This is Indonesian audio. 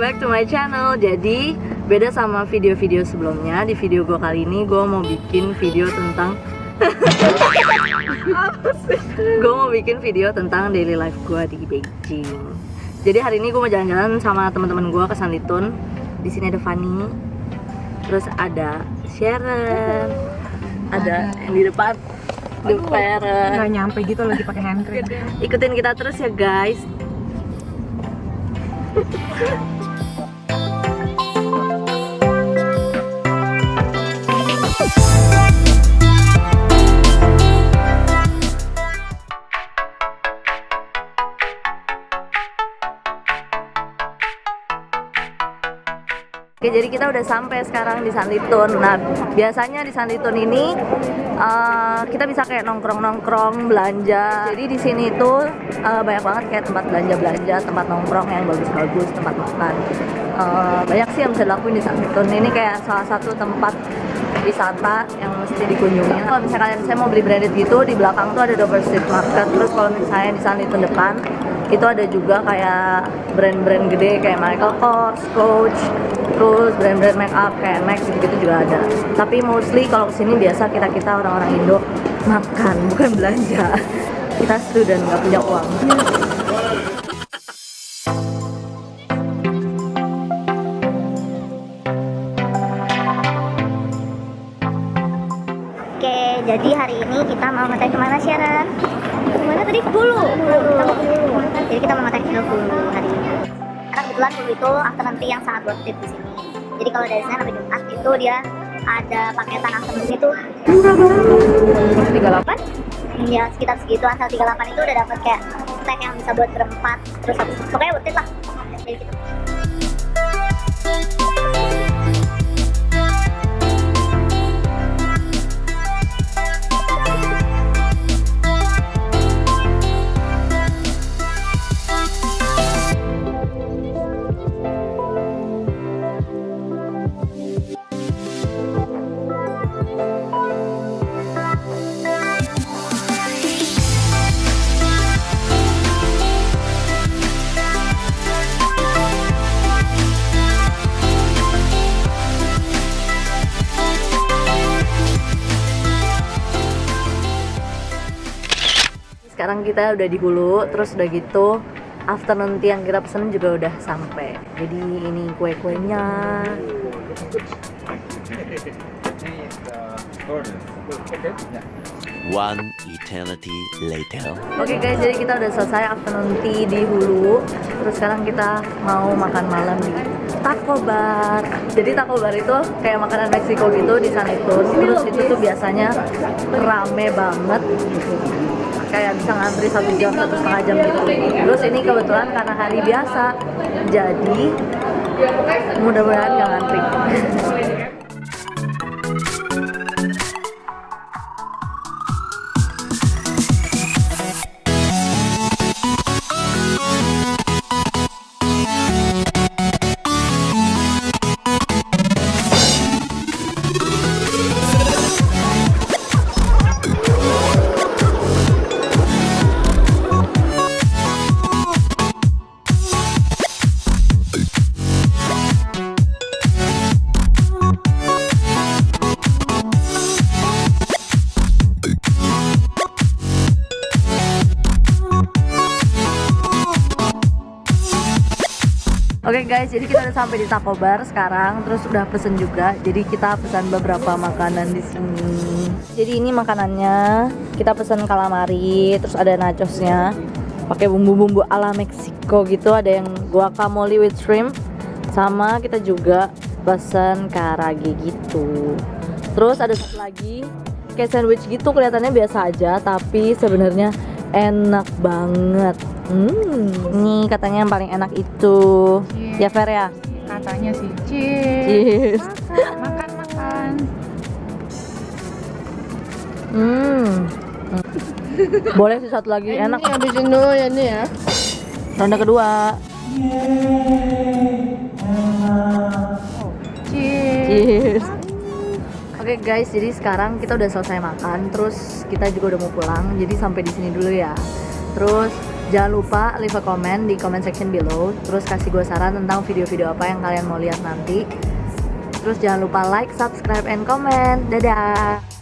back to my channel. Jadi beda sama video-video sebelumnya. Di video gue kali ini gue mau bikin video tentang daily life gue di Beijing. Jadi hari ini gue mau jalan-jalan sama teman-teman gue ke Sanlitun. Di sini ada Fanny, terus ada Sharon, ada yang di depan nggak nyampe gitu lagi pakai hand cream. Ikutin kita terus ya guys. Oke, jadi kita udah sampai sekarang di Sanlitun. Nah, biasanya di Sanlitun ini kita bisa kayak nongkrong-nongkrong, belanja. Jadi di sini tuh banyak banget kayak tempat belanja-belanja, tempat nongkrong yang bagus-bagus, tempat makan. Banyak sih yang bisa dilakuin di Sanlitun. Ini kayak salah satu tempat wisata yang mesti dikunjungi. Kalau misalnya saya mau beli branded gitu, di belakang tuh ada Dover Street Market. Terus kalau misalnya di Sanlitun depan itu ada juga kayak brand-brand gede kayak Michael Kors, Coach, terus brand-brand make up kayak Max gitu juga ada. Tapi mostly kalau kesini biasa kita orang-orang Indo makan, bukan belanja. Kita student nggak punya uang. Oke, jadi hari ini kita mau ngetek kemana, Sharon? Kemana tadi? Hulu. Kita mau ke Hulu. Jadi kita mau ngetek ke Hulu hari ini. Karena kebetulan Hulu itu afternoon tea yang sangat worth it di sini. Jadi kalau dari Senin sampai Jumat itu dia ada paketan afternoon tea itu murah banget. 38? Ya sekitar segitu, asal 38 itu udah dapat kayak snack yang bisa buat berempat. Terus pokoknya worth it lah. Jadi gitu. Sekarang kita udah di Hulu, terus udah gitu afternoon tea yang kita pesen juga udah sampai. Jadi ini kue-kuenya. One eternity later. Oke guys, jadi kita udah selesai afternoon tea di Hulu. Terus sekarang kita mau makan malam di Taco Bar. Jadi Taco Bar itu kayak makanan Meksiko gitu di Sanlitun. Terus itu tuh biasanya rame banget. Kayak bisa ngantri 1 jam, 1,5 jam gitu. Terus ini kebetulan karena hari biasa, jadi mudah-mudahan gak ngantri. Oke guys, jadi kita udah sampai di Taco Bar sekarang, terus udah pesen juga. Jadi kita pesan beberapa makanan di sini. Jadi ini makanannya, kita pesen calamari, terus ada nachosnya, pakai bumbu-bumbu ala Meksiko gitu. Ada yang guacamole with shrimp, sama kita juga pesen karage gitu. Terus ada satu lagi, kayak sandwich gitu, kelihatannya biasa aja, tapi sebenarnya enak banget. Ini katanya yang paling enak itu. Cheers. Ya Fer ya? Katanya sih. Cheers. Cheers. Makan. Boleh sih satu lagi, enak. Ini habisin dulu ya ini ya. Ronde kedua. Cheers. Cheers. Oke guys, jadi sekarang kita udah selesai makan, terus kita juga udah mau pulang. Jadi sampai di sini dulu ya. Terus Jangan lupa leave a comment di comment section below. Terus kasih gue saran tentang video-video apa yang kalian mau lihat nanti. Terus jangan lupa like, subscribe, and comment. Dadah!